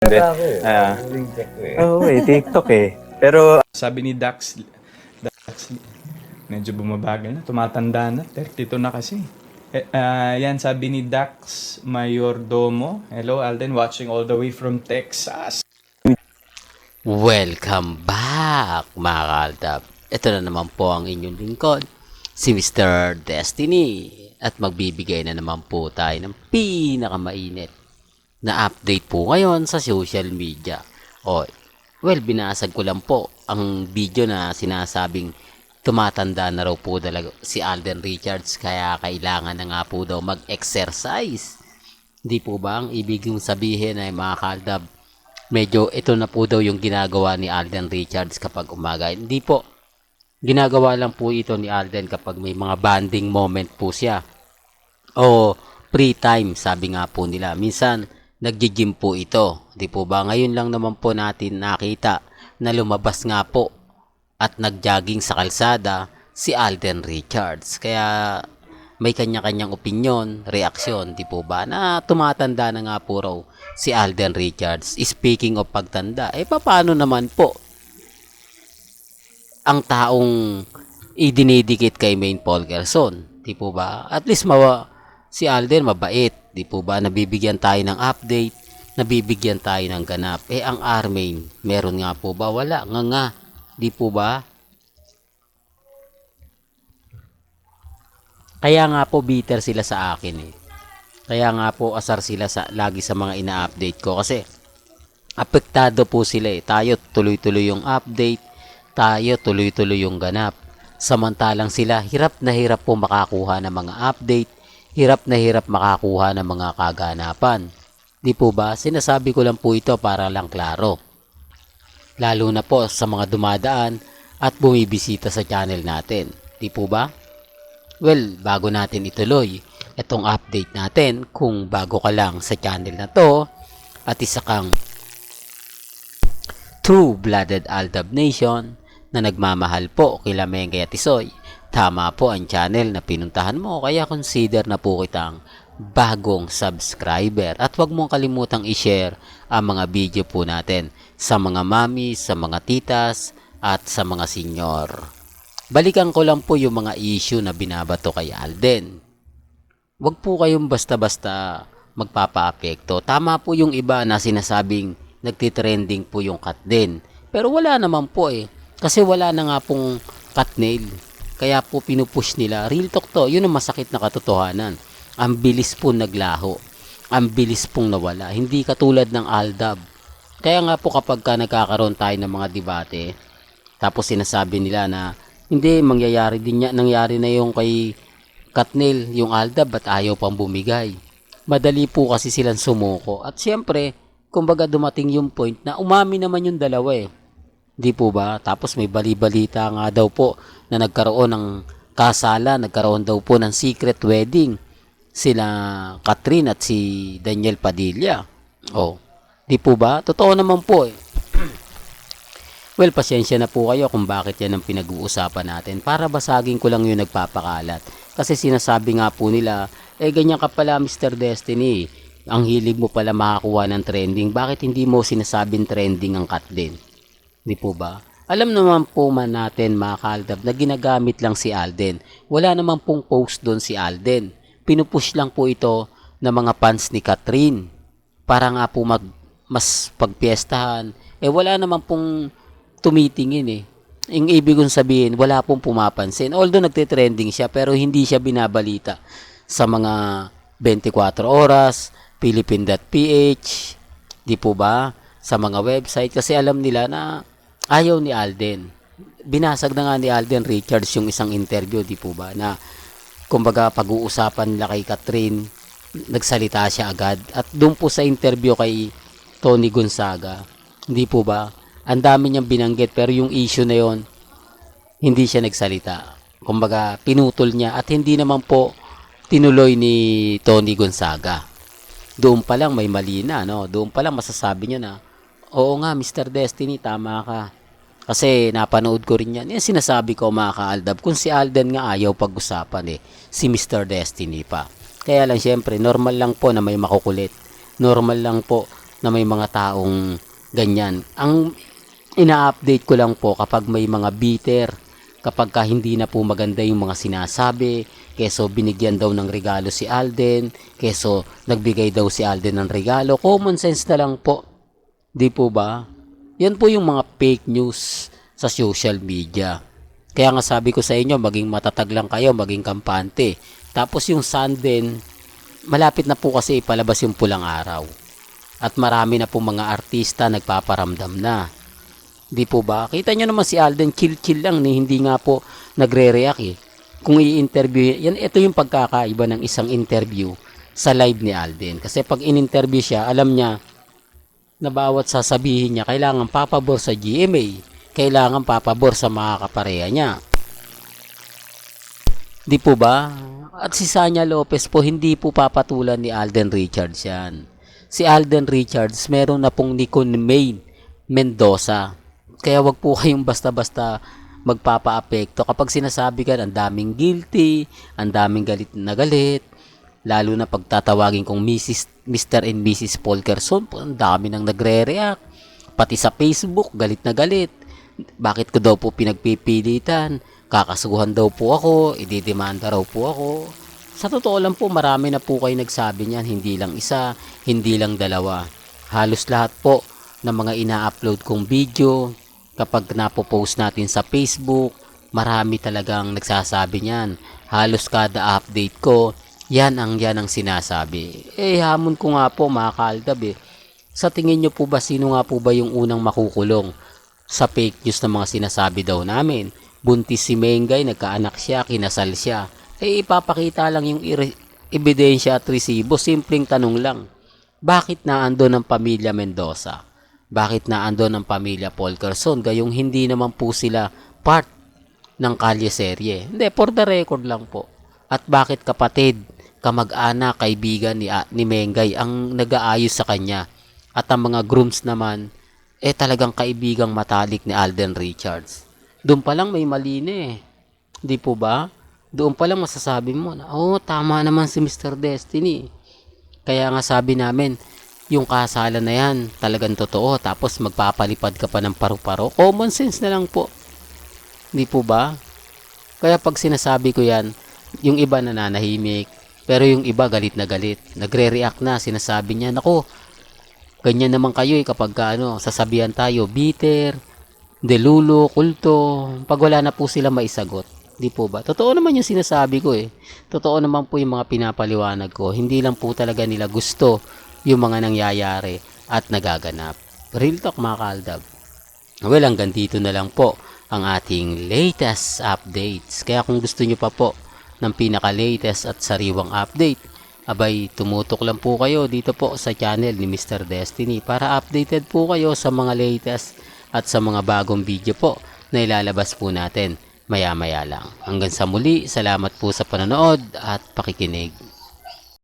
Hindi. Ako eh. Huling check ko eh. Oo, TikTok eh. Pero sabi ni Dax, medyo bumabagal na, tumatanda na, 32 na kasi. Yan sabi ni Dax Mayordomo. Hello Alden, watching all the way from Texas. Welcome back mga kaaldab. Ito na naman po ang inyong lingkod, si Mr. Destiny. At magbibigay na naman po tayo ng pinakamainit na update po ngayon sa social media. Binasag ko lang po ang video na sinasabing tumatanda na raw po talaga si Alden Richards, kaya kailangan na nga po daw mag-exercise. Hindi po ba ang ibig sabihin ay mga kaaldab, medyo ito na po daw yung ginagawa ni Alden Richards kapag umaga? Hindi po. Ginagawa lang po ito ni Alden kapag may mga bonding moment po siya. O free time, sabi nga po nila. Minsan, nagji-gym po ito. Di po ba? Ngayon lang naman po natin nakita na lumabas nga po at nag-jogging sa kalsada si Alden Richards. Kaya may kanya-kanyang opinyon, reaksyon, di po ba? Na tumatanda na nga po raw si Alden Richards. Speaking of pagtanda, paano naman po ang taong idinidikit kay Maine Polgerson? Di po ba? At least si Alden mabait, di po ba? Nabibigyan tayo ng update, nabibigyan tayo ng ganap. Ang Armain, meron nga po ba? Wala nga, di po ba? Kaya nga po bitter sila sa akin eh. Kaya nga po asar sila lagi sa mga ina-update ko kasi apektado po sila eh. Tayo tuloy-tuloy yung update, tayo tuloy-tuloy yung ganap. Samantalang sila hirap na hirap po makakuha ng mga update, hirap na hirap makakuha ng mga kaganapan. Di po ba? Sinasabi ko lang po ito para lang klaro. Lalo na po sa mga dumadaan at bumibisita sa channel natin. Di po ba? Well, bago natin ituloy itong update natin, kung bago ka lang sa channel na to at isa kang true-blooded Aldab Nation na nagmamahal po kila Mengke at Tisoy, tama po ang channel na pinuntahan mo, kaya consider na po kitang bagong subscriber. At huwag mong kalimutang i-share ang mga video po natin sa mga mami, sa mga titas, at sa mga senior. Balikan ko lang po yung mga issue na binabato kay Alden. Huwag po kayong basta-basta magpapa-apekto. Tama po yung iba na sinasabing nagtitrending po yung cut din. Pero wala naman po eh. Kasi wala na nga pong cut nail. Kaya po pinupush nila. Real talk to. Yun ang masakit na katotohanan. Ang bilis po naglaho. Ang bilis pong nawala. Hindi katulad ng Aldab. Kaya nga po kapag nagkakaroon tayo ng mga debate, tapos sinasabi nila na hindi, nangyari na yung kay Katnil, yung Aldab, at ayaw pang bumigay. Madali po kasi silang sumuko. At siyempre, kumbaga dumating yung point na umami naman yung dalawa eh. Di po ba? Tapos may bali-balita nga daw po na nagkaroon ng kasala, nagkaroon daw po ng secret wedding sila Catherine at si Daniel Padilla. Di po ba? Totoo naman po eh. Well, pasensya na po kayo kung bakit yan ang pinag-uusapan natin. Para basagin ko lang yung nagpapakalat. Kasi sinasabi nga po nila, ganyan ka pala Mr. Destiny. Ang hilig mo pala makakuha ng trending. Bakit hindi mo sinasabing trending ang cut din? Di po ba? Alam naman po man natin mga kaaldab na ginagamit lang si Alden. Wala naman pong post doon si Alden. Pinupush lang po ito ng mga fans ni Catherine. Para nga po mas pagpiestahan. Wala naman pong tumitingin eh. Yung ibig kong sabihin, wala pong pumapansin. Although nagtitrending siya, pero hindi siya binabalita sa mga 24 oras, Philippine.ph, di po ba? Sa mga website. Kasi alam nila na ayaw ni Alden. Binasag na nga ni Alden Richards yung isang interview, di po ba? Na kumbaga pag-uusapan nila kay Catherine, nagsalita siya agad. At doon po sa interview kay Tony Gonzaga, hindi po ba? Ang dami niyang binanggit pero yung issue na yon hindi siya nagsalita. Kumbaga pinutol niya at hindi naman po tinuloy ni Tony Gonzaga. Doon pa lang may mali na, no? Doon pa lang masasabi niya na, oo nga Mr. Destiny, tama ka. Kasi napanood ko rin yan. Yan sinasabi ko mga kaaldab. Kung si Alden nga ayaw pag-usapan si Mr. Destiny pa. Kaya lang syempre, normal lang po na may makukulit. Normal lang po na may mga taong ganyan. Ang ina-update ko lang po kapag may mga bitter, kapag ka hindi na po maganda yung mga sinasabi, keso binigyan daw ng regalo si Alden, keso nagbigay daw si Alden ng regalo. Common sense na lang po. Di po ba? Yan po yung mga fake news sa social media. Kaya nga sabi ko sa inyo, maging matatag lang kayo, maging kampante. Tapos yung sun din, malapit na po kasi ipalabas yung pulang araw. At marami na po mga artista nagpaparamdam na. Di po ba? Kita nyo naman si Alden, chill-chill lang, hindi nga po nagre-react eh. Kung i-interview, yan, ito yung pagkakaiba ng isang interview sa live ni Alden. Kasi pag in-interview siya, alam niya na bawat sasabihin niya, kailangan papabor sa GMA. Kailangan papabor sa mga kapareha niya. Di po ba? At si Sanya Lopez po, hindi po papatulan ni Alden Richards yan. Si Alden Richards, meron na pong Nicole May Mendoza. Kaya wag po kayong basta-basta magpapa-apekto. Kapag sinasabi ka, ang daming guilty, ang daming galit na galit, lalo na pagtatawagin kong Mr. and Mrs. Polkerson, ang dami nang nagre-react. Pati sa Facebook, galit na galit. Bakit ko daw po pinagpipilitan? Kakasuhan daw po ako, ididemanda raw po ako. Sa totoo lang po, marami na po kayo nagsabi niyan, hindi lang isa, hindi lang dalawa. Halos lahat po ng mga ina-upload kong video, kapag napopost natin sa Facebook, marami talagang nagsasabi niyan. Halos kada update ko, yan ang sinasabi. Hamon ko nga po mga kaaldab Sa tingin nyo po ba, sino nga po ba yung unang makukulong sa fake news na mga sinasabi daw namin? Buntis si Mengay, nagkaanak siya, kinasal siya. Ipapakita lang yung ebidensya at resibo. Simpleng tanong lang. Bakit naandun ang pamilya Mendoza? Bakit naandun ang pamilya Polkerson? Gayong hindi naman po sila part ng kalye serye. Hindi, for the record lang po. At bakit kapatid, kamag-anak, kaibigan ni Mengay ang nag-aayos sa kanya? At ang mga grooms naman, talagang kaibigang matalik ni Alden Richards. Doon pa lang may mali na Di po ba? Doon pa lang masasabi mo na, tama naman si Mr. Destiny. Kaya nga sabi namin, yung kasalan na yan, talagang totoo. Tapos magpapalipad ka pa ng paru-paro. Common sense na lang po. Di po ba? Kaya pag sinasabi ko yan, yung iba nananahimik. Pero yung iba galit na galit. Nagre-react na, sinasabi niya, nako, ganyan naman kayo kapag sasabihan tayo, bitter, delulo, kulto, pag wala na po sila maisagot. Di po ba? Totoo naman yung sinasabi ko Totoo naman po yung mga pinapaliwanag ko. Hindi lang po talaga nila gusto yung mga nangyayari at nagaganap. Real talk mga kaaldab. Well, hanggang dito na lang po ang ating latest updates. Kaya kung gusto nyo pa po ng pinaka-latest at sariwang update, abay, tumutok lang po kayo dito po sa channel ni Mr. Destiny para updated po kayo sa mga latest at sa mga bagong video po na ilalabas po natin maya-maya lang. Hanggang sa muli, salamat po sa panonood at pakikinig.